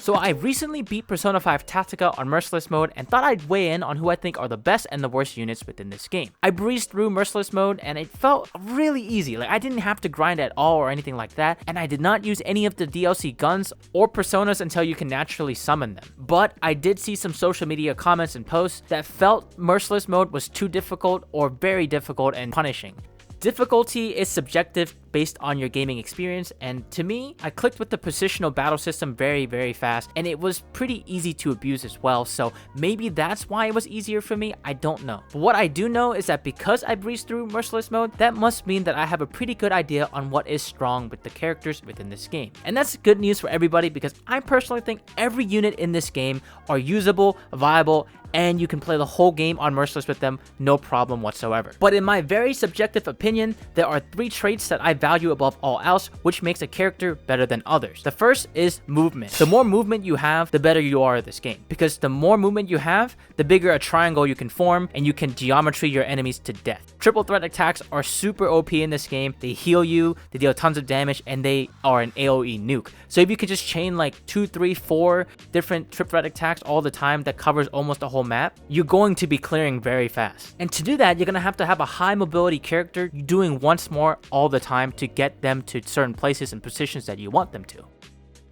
So I recently beat Persona 5 Tactica on Merciless mode and thought I'd weigh in on who I think are the best and the worst units within this game. I breezed through Merciless mode and it felt really easy, like I didn't have to grind at all or anything like that, and I did not use any of the DLC guns or personas until you can naturally summon them. But I did see some social media comments and posts that felt Merciless mode was too difficult or very difficult and punishing. Difficulty is subjective based on your gaming experience, and to me, I clicked with the positional battle system very fast, and it was pretty easy to abuse as well, so maybe that's why it was easier for me, I don't know. But what I do know is that because I breezed through Merciless mode, that must mean that I have a pretty good idea on what is strong with the characters within this game. And that's good news for everybody because I personally think every unit in this game are usable, viable, and you can play the whole game on Merciless with them, no problem whatsoever. But in my very subjective opinion, there are 3 traits that I value above all else, which makes a character better than others. The first is movement. The more movement you have, the better you are at this game, because the more movement you have, the bigger a triangle you can form, and you can geometry your enemies to death. Triple threat attacks are super OP in this game. They heal you, they deal tons of damage, and they are an AoE nuke. So if you can just chain like 2, 3, 4 different triple threat attacks all the time that covers almost the whole map, you're going to be clearing very fast. And to do that, you're going to have a high mobility character doing once more all the time to get them to certain places and positions that you want them to.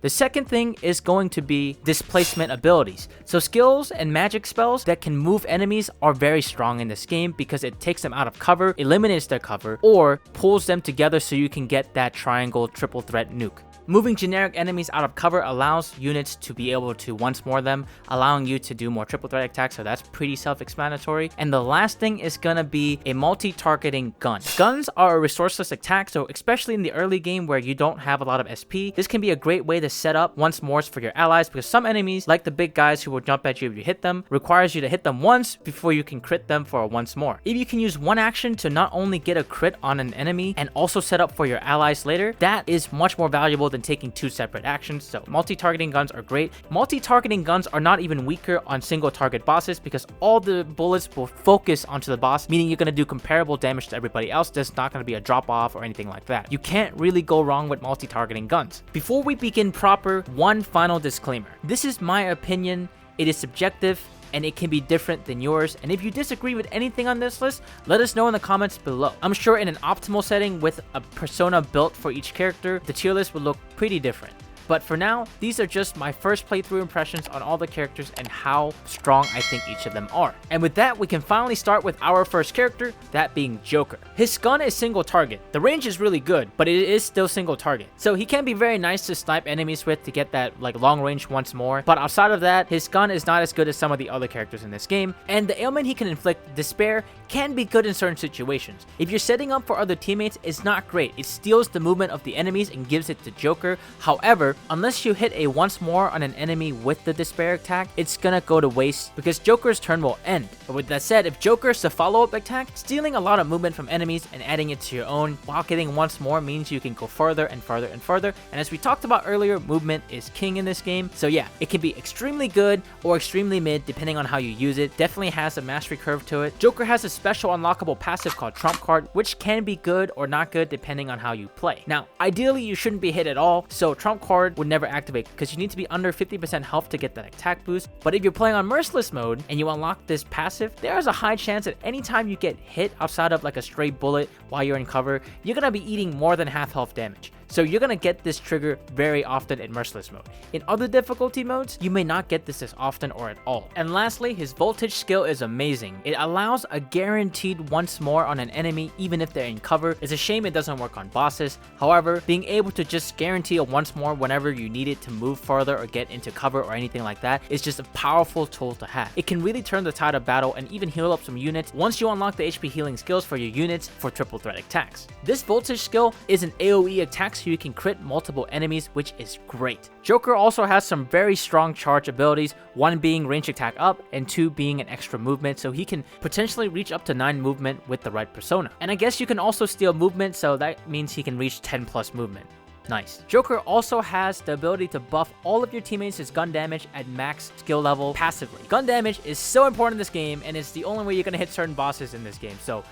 The second thing is going to be displacement abilities. So skills and magic spells that can move enemies are very strong in this game because it takes them out of cover, eliminates their cover, or pulls them together so you can get that triangle triple threat nuke. Moving generic enemies out of cover allows units to be able to once more them, allowing you to do more triple threat attacks, so that's pretty self-explanatory. And the last thing is gonna be a multi-targeting gun. Guns are a resourceless attack, so especially in the early game where you don't have a lot of SP, this can be a great way to set up once mores for your allies, because some enemies, like the big guys who will jump at you if you hit them, requires you to hit them once before you can crit them for a once more. If you can use one action to not only get a crit on an enemy and also set up for your allies later, that is much more valuable than taking 2 separate actions. So multi-targeting guns are great. Multi-targeting guns are not even weaker on single target bosses because all the bullets will focus onto the boss, meaning you're going to do comparable damage to everybody else. There's not going to be a drop off or anything like that. You can't really go wrong with multi-targeting guns. Before we begin proper, one final disclaimer. This is my opinion. It is subjective, and it can be different than yours, and if you disagree with anything on this list, let us know in the comments below. I'm sure in an optimal setting with a persona built for each character, the tier list would look pretty different. But for now, these are just my first playthrough impressions on all the characters and how strong I think each of them are. And with that, we can finally start with our first character, that being Joker. His gun is single target. The range is really good, but it is still single target. So he can be very nice to snipe enemies with to get that like long range once more. But outside of that, his gun is not as good as some of the other characters in this game. And the ailment he can inflict, Despair, can be good in certain situations. If you're setting up for other teammates, it's not great. It steals the movement of the enemies and gives it to Joker. However, unless you hit a once more on an enemy with the Despair attack, it's gonna go to waste because Joker's turn will end. But with that said, if Joker is a follow-up attack, stealing a lot of movement from enemies and adding it to your own while getting once more means you can go further and further and further. And as we talked about earlier, movement is king in this game. So yeah, it can be extremely good or extremely mid depending on how you use it. Definitely has a mastery curve to it. Joker has a special unlockable passive called Trump Card, which can be good or not good depending on how you play. Now, ideally you shouldn't be hit at all, so Trump Card would never activate because you need to be under 50% health to get that attack boost. But if you're playing on Merciless mode and you unlock this passive, there is a high chance that anytime you get hit outside of like a stray bullet while you're in cover, you're gonna be eating more than half health damage. So you're gonna get this trigger very often in Merciless mode. In other difficulty modes, you may not get this as often or at all. And lastly, his voltage skill is amazing. It allows a guaranteed once more on an enemy even if they're in cover. It's a shame it doesn't work on bosses. However, being able to just guarantee a once more whenever you need it to move further or get into cover or anything like that is just a powerful tool to have. It can really turn the tide of battle and even heal up some units once you unlock the HP healing skills for your units for triple threat attacks. This voltage skill is an AoE attack, so you can crit multiple enemies, which is great. Joker also has some very strong charge abilities, one being range attack up and 2 being an extra movement, so he can potentially reach up to 9 movement with the right persona. And I guess you can also steal movement, so that means he can reach 10 plus movement. Nice. Joker also has the ability to buff all of your teammates' gun damage at max skill level passively. Gun damage is so important in this game, and it's the only way you're going to hit certain bosses in this game, so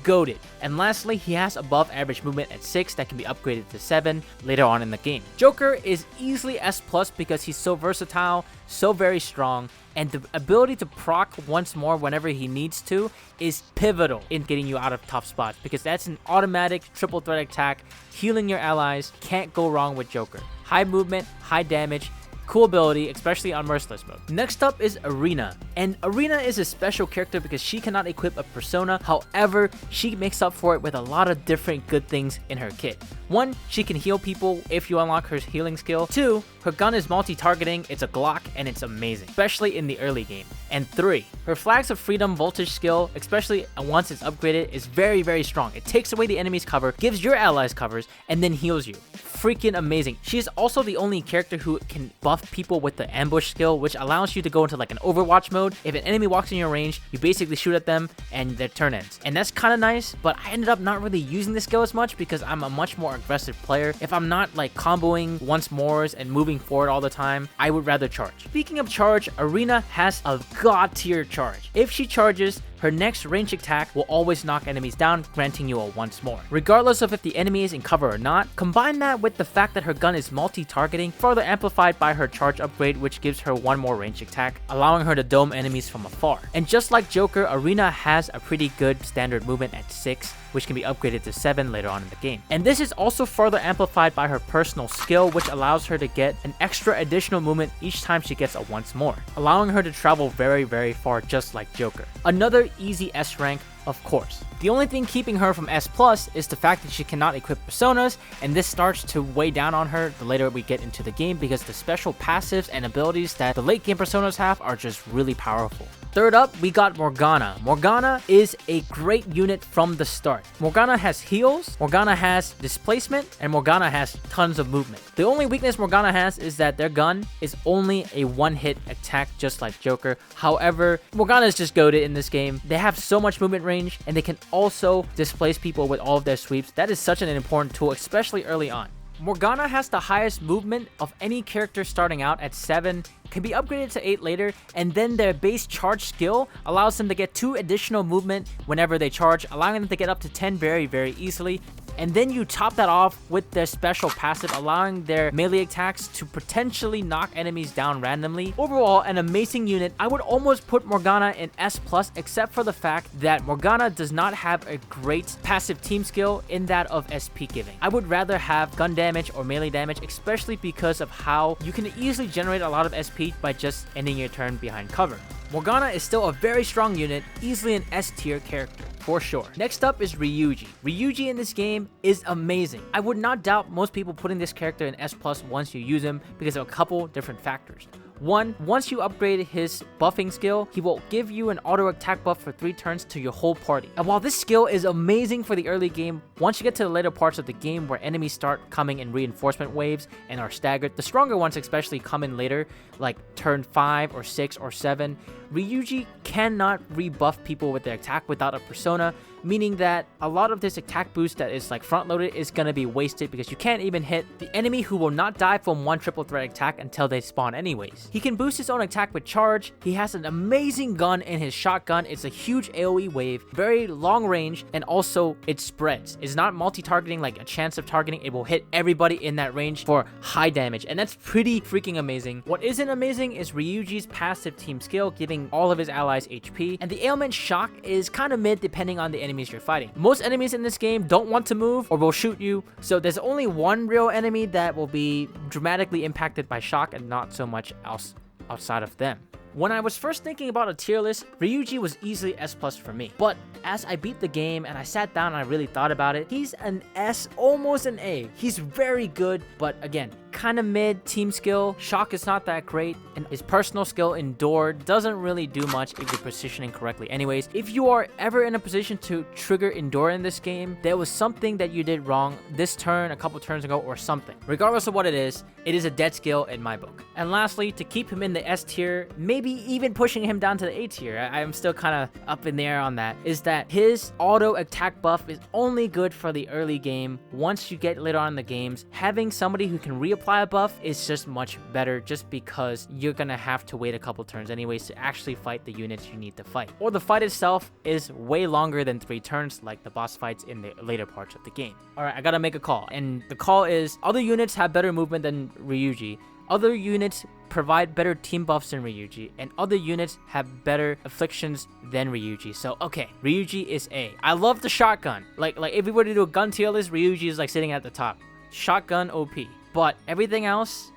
goated. And lastly, he has above average movement at 6 that can be upgraded to 7 later on in the game. Joker is easily S+ because he's so versatile, so very strong, and the ability to proc once more whenever he needs to is pivotal in getting you out of tough spots, because that's an automatic triple threat attack, healing your allies. Can't go wrong with Joker. High movement, high damage, cool ability, especially on Merciless mode. Next up is Erina. And Erina is a special character because she cannot equip a persona. However, she makes up for it with a lot of different good things in her kit. 1, she can heal people if you unlock her healing skill. 2, her gun is multi-targeting, it's a Glock, and it's amazing, especially in the early game. And 3, her Flags of Freedom voltage skill, especially once it's upgraded, is very, very strong. It takes away the enemy's cover, gives your allies covers, and then heals you. Freaking amazing. She is also the only character who can buff people with the ambush skill, which allows you to go into like an Overwatch mode. If an enemy walks in your range, you basically shoot at them and their turn ends. And that's kind of nice, but I ended up not really using this skill as much because I'm a much more aggressive player. If I'm not like comboing once mores and moving forward all the time, I would rather charge. Speaking of charge, Erina has a god tier charge. If she charges, her next ranged attack will always knock enemies down, granting you a once more, regardless of if the enemy is in cover or not. Combine that with the fact that her gun is multi-targeting, further amplified by her charge upgrade, which gives her one more ranged attack, allowing her to dome enemies from afar. And just like Joker, Erina has a pretty good standard movement at 6, which can be upgraded to 7 later on in the game. And this is also further amplified by her personal skill, which allows her to get an extra additional movement each time she gets a once more, allowing her to travel very, very far, just like Joker. Another easy S rank, of course. The only thing keeping her from S+ is the fact that she cannot equip personas, and this starts to weigh down on her the later we get into the game, because the special passives and abilities that the late game personas have are just really powerful. Third up, we got Morgana. Morgana is a great unit from the start. Morgana has heals, Morgana has displacement, and Morgana has tons of movement. The only weakness Morgana has is that their gun is only a one-hit attack, just like Joker. However, Morgana is just goated in this game. They have so much movement range, and they can also displace people with all of their sweeps. That is such an important tool, especially early on. Morgana has the highest movement of any character starting out at 7, can be upgraded to 8 later, and then their base charge skill allows them to get 2 additional movement whenever they charge, allowing them to get up to 10 very, very easily. And then you top that off with their special passive, allowing their melee attacks to potentially knock enemies down randomly. Overall, an amazing unit. I would almost put Morgana in S+, except for the fact that Morgana does not have a great passive team skill in that of SP giving. I would rather have gun damage or melee damage, especially because of how you can easily generate a lot of SP by just ending your turn behind cover. Morgana is still a very strong unit, easily an S tier character, for sure. Next up is Ryuji. Ryuji in this game is amazing. I would not doubt most people putting this character in S+ once you use him because of a couple different factors. 1, once you upgrade his buffing skill, he will give you an auto attack buff for 3 turns to your whole party. And while this skill is amazing for the early game, once you get to the later parts of the game where enemies start coming in reinforcement waves and are staggered, the stronger ones especially come in later, like turn 5 or 6 or 7, Ryuji cannot rebuff people with their attack without a persona, meaning that a lot of this attack boost that is like front loaded is gonna be wasted because you can't even hit the enemy, who will not die from one triple threat attack until they spawn anyways. He can boost his own attack with charge. He has an amazing gun in his shotgun. It's a huge AoE wave, very long range, and also it spreads. It's not multi-targeting like a chance of targeting. It will hit everybody in that range for high damage, and that's pretty freaking amazing. What isn't amazing is Ryuji's passive team skill, giving all of his allies HP, and the ailment shock is kind of mid depending on the enemies you're fighting. Most enemies in this game don't want to move or will shoot you, so there's only one real enemy that will be dramatically impacted by shock and not so much else outside of them. When I was first thinking about a tier list, Ryuji was easily S+ for me. But as I beat the game and I sat down and I really thought about it, he's an S, almost an A. He's very good, but again, kind of mid team skill. Shock is not that great, and his personal skill Endure doesn't really do much if you're positioning correctly. Anyways, if you are ever in a position to trigger Endure in this game, there was something that you did wrong this turn, a couple turns ago, or something. Regardless of what it is a dead skill in my book. And lastly, to keep him in the S tier, maybe even pushing him down to the A tier, I'm still kind of up in the air on that, is that his auto attack buff is only good for the early game. Once you get later on in the games, having somebody who can reapply apply a buff, it's just much better just because you're gonna have to wait a couple turns anyways to actually fight the units you need to fight. Or the fight itself is way longer than 3 turns like the boss fights in the later parts of the game. Alright, I gotta make a call, and the call is other units have better movement than Ryuji. Other units provide better team buffs than Ryuji, and other units have better afflictions than Ryuji. So, okay, Ryuji is A. I love the shotgun. Like if we were to do a gun tier list, Ryuji is like sitting at the top. Shotgun OP. But everything else,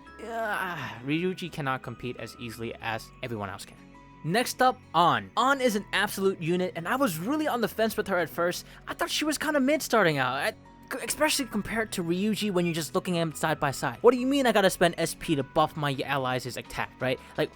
Ryuji cannot compete as easily as everyone else can. Next up, An. An is an absolute unit, and I was really on the fence with her at first. I thought she was kind of mid starting out. Especially compared to Ryuji when you're just looking at them side by side. What do you mean I gotta spend SP to buff my allies' attack, right? Like,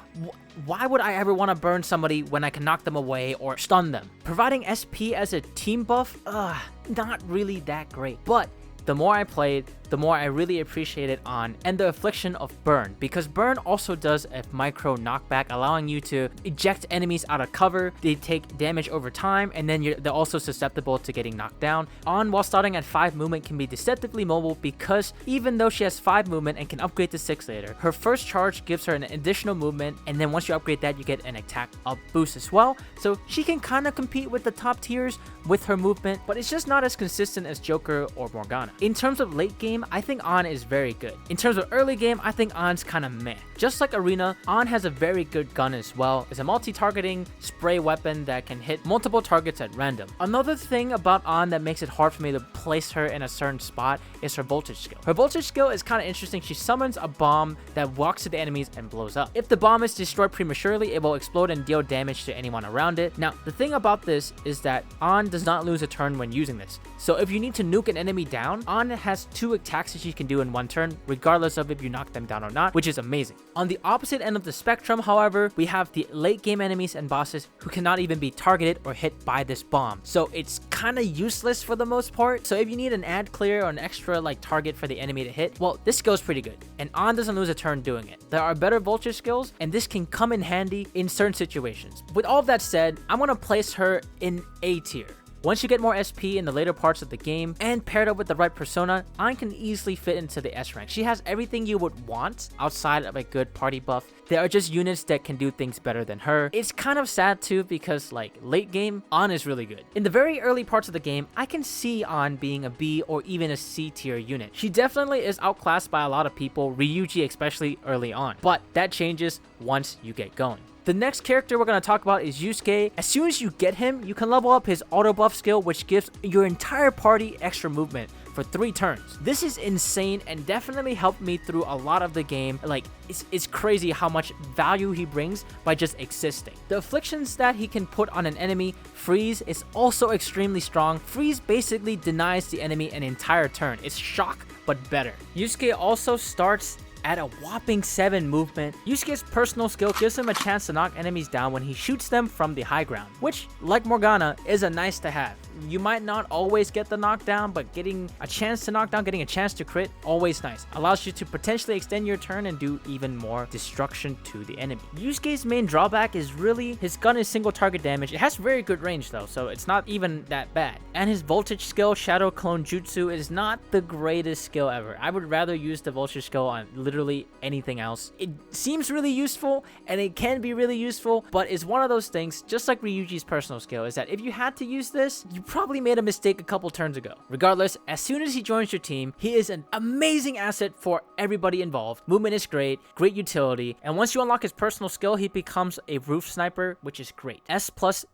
why would I ever want to burn somebody when I can knock them away or stun them? Providing SP as a team buff, not really that great. But the more I played, the more I really appreciated An and the affliction of Burn, because Burn also does a micro knockback, allowing you to eject enemies out of cover. They take damage over time, and then they're also susceptible to getting knocked down. An, while starting at 5 movement, can be deceptively mobile because even though she has 5 movement and can upgrade to 6 later, her first charge gives her an additional movement, and then once you upgrade that, you get an attack up boost as well. So she can kind of compete with the top tiers with her movement, but it's just not as consistent as Joker or Morgana. In terms of late game, I think An is very good. In terms of early game, I think An's kind of meh. Just like Erina, An has a very good gun as well. It's a multi-targeting spray weapon that can hit multiple targets at random. Another thing about An that makes it hard for me to place her in a certain spot is her voltage skill. Her voltage skill is kind of interesting. She summons a bomb that walks to the enemies and blows up. If the bomb is destroyed prematurely, it will explode and deal damage to anyone around it. Now, the thing about this is that An does not lose a turn when using this. So if you need to nuke an enemy down, An has 2 attacks that she can do in 1 turn, regardless of if you knock them down or not, which is amazing. On the opposite end of the spectrum, however, we have the late game enemies and bosses who cannot even be targeted or hit by this bomb. So it's kind of useless for the most part. So if you need an ad clear or an extra target for the enemy to hit, well, this skill's pretty good. And An doesn't lose a turn doing it. There are better voltage skills, and this can come in handy in certain situations. With all of that said, I'm going to place her in A tier. Once you get more SP in the later parts of the game, and paired up with the right persona, An can easily fit into the S rank. She has everything you would want outside of a good party buff. There are just units that can do things better than her. It's kind of sad too because late game, An is really good. In the very early parts of the game, I can see An being a B or even a C tier unit. She definitely is outclassed by a lot of people, Ryuji especially early on, but that changes once you get going. The next character we're going to talk about is Yusuke. As soon as you get him, you can level up his auto buff skill, which gives your entire party extra movement for 3 turns. This is insane and definitely helped me through a lot of the game. It's crazy how much value he brings by just existing. The afflictions that he can put on an enemy, Freeze, is also extremely strong. Freeze basically denies the enemy an entire turn. It's shock, but better. Yusuke also starts at a whopping 7 movement. Yusuke's personal skill gives him a chance to knock enemies down when he shoots them from the high ground, which, like Morgana, is a nice to have. You might not always get the knockdown, but getting a chance to knock down, getting a chance to crit, always nice. Allows you to potentially extend your turn and do even more destruction to the enemy. Yusuke's main drawback is really his gun is single target damage. It has very good range though, so it's not even that bad. And his voltage skill, Shadow Clone Jutsu, is not the greatest skill ever. I would rather use the voltage skill on literally anything else. It seems really useful and it can be really useful, but it's one of those things, just like Ryuji's personal skill, is that if you had to use this, you probably made a mistake a couple turns ago. Regardless, as soon as he joins your team, he is an amazing asset for everybody involved. Movement is great utility, and once you unlock his personal skill, he becomes a roof sniper, which is great. S+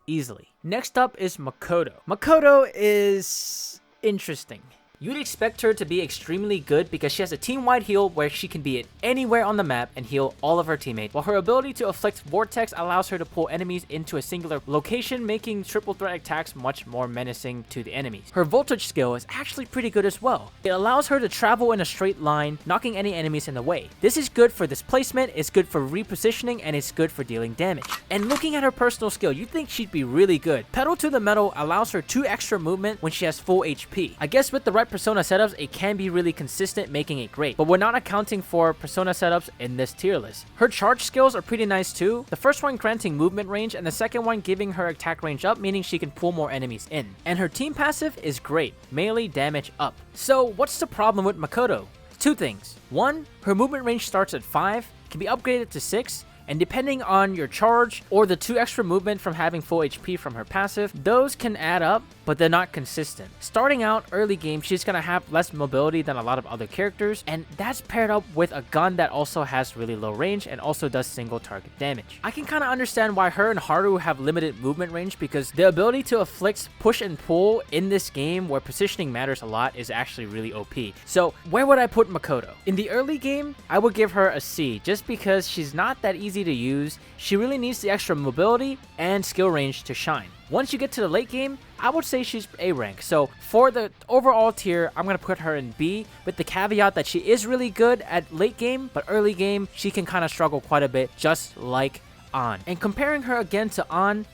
easily. Next up is Makoto. Makoto is interesting. You'd expect her to be extremely good because she has a team-wide heal where she can be at anywhere on the map and heal all of her teammates, while her ability to afflict Vortex allows her to pull enemies into a singular location, making triple threat attacks much more menacing to the enemies. Her voltage skill is actually pretty good as well. It allows her to travel in a straight line, knocking any enemies in the way. This is good for displacement, it's good for repositioning, and it's good for dealing damage. And looking at her personal skill, you'd think she'd be really good. Pedal to the Metal allows her 2 extra movement when she has full HP. I guess with the right persona setups, it can be really consistent, making it great, but we're not accounting for persona setups in this tier list. Her charge skills are pretty nice too, the first one granting movement range and the second one giving her attack range up, meaning she can pull more enemies in. And her team passive is great, melee damage up. So what's the problem with Makoto? Two things. One, her movement range starts at 5, can be upgraded to 6, and depending on your charge or the 2 extra movement from having full HP from her passive, those can add up, but they're not consistent. Starting out early game, she's gonna have less mobility than a lot of other characters, and that's paired up with a gun that also has really low range and also does single target damage. I can kind of understand why her and Haru have limited movement range, because the ability to afflict push and pull in this game where positioning matters a lot is actually really OP. So where would I put Makoto? In the early game, I would give her a C, just because she's not that easy to use. She really needs the extra mobility and skill range to shine. Once you get to the late game, I would say she's A rank. So for the overall tier, I'm going to put her in B, with the caveat that she is really good at late game, but early game, she can kind of struggle quite a bit, just like An. And comparing her again to An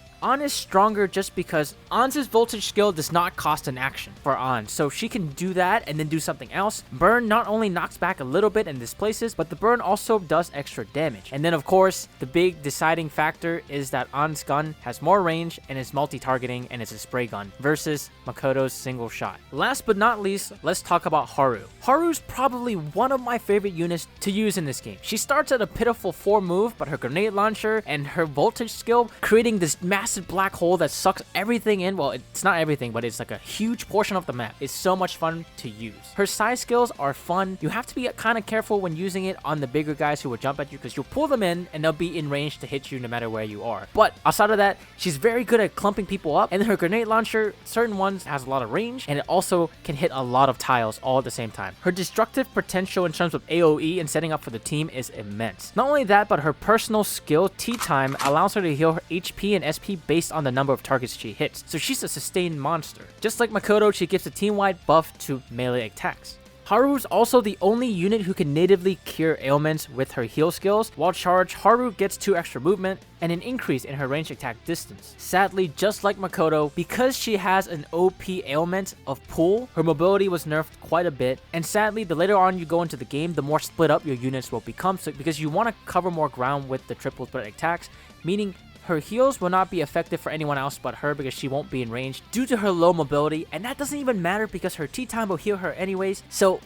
is stronger just because An's voltage skill does not cost an action for An, so she can do that and then do something else. Burn not only knocks back a little bit and displaces, but the burn also does extra damage. And then of course, the big deciding factor is that An's gun has more range and is multi-targeting and it's a spray gun versus Makoto's single shot. Last but not least, let's talk about Haru. Haru's probably one of my favorite units to use in this game. She starts at a pitiful 4 move, but her grenade launcher and her voltage skill, creating this massive black hole that sucks everything in. Well, it's not everything, but it's like a huge portion of the map. It's so much fun to use. Her side skills are fun. You have to be kind of careful when using it on the bigger guys who will jump at you, because you'll pull them in and they'll be in range to hit you no matter where you are. But outside of that, she's very good at clumping people up, and her grenade launcher, certain ones, has a lot of range, and it also can hit a lot of tiles all at the same time. Her destructive potential in terms of AoE and setting up for the team is immense. Not only that, but her personal skill T time allows her to heal her HP and SP based on the number of targets she hits, so she's a sustained monster. Just like Makoto, she gives a team-wide buff to melee attacks. Haru's also the only unit who can natively cure ailments with her heal skills. While charged, Haru gets 2 extra movement and an increase in her range attack distance. Sadly, just like Makoto, because she has an OP ailment of pull, her mobility was nerfed quite a bit, and sadly, the later on you go into the game, the more split up your units will become, so because you want to cover more ground with the triple threat attacks, meaning her heals will not be effective for anyone else but her because she won't be in range due to her low mobility, and that doesn't even matter because her T-time will heal her anyways, so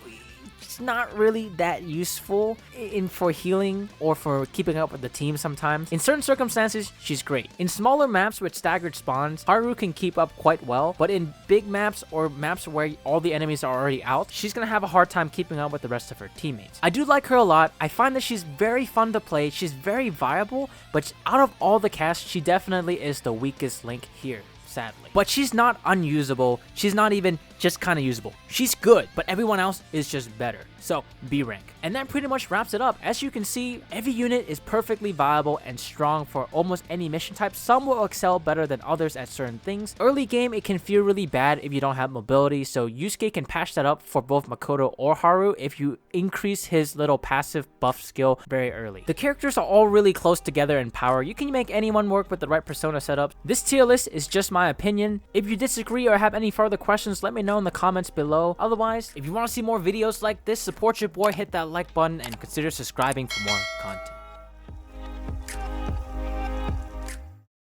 it's not really that useful for healing or for keeping up with the team sometimes. In certain circumstances, she's great. In smaller maps with staggered spawns, Haru can keep up quite well, but in big maps or maps where all the enemies are already out, she's gonna have a hard time keeping up with the rest of her teammates. I do like her a lot. I find that she's very fun to play. She's very viable, but out of all the cast, she definitely is the weakest link here, sadly. But she's not unusable. She's not even just kind of usable. She's good, but everyone else is just better. So B rank. And that pretty much wraps it up. As you can see, every unit is perfectly viable and strong for almost any mission type. Some will excel better than others at certain things. Early game, it can feel really bad if you don't have mobility, so Yusuke can patch that up for both Makoto or Haru if you increase his little passive buff skill very early. The characters are all really close together in power. You can make anyone work with the right persona setup. This tier list is just my opinion. If you disagree or have any further questions, let me know in the comments below. Otherwise, if you want to see more videos like this, support your boy, hit that like button, and consider subscribing for more content.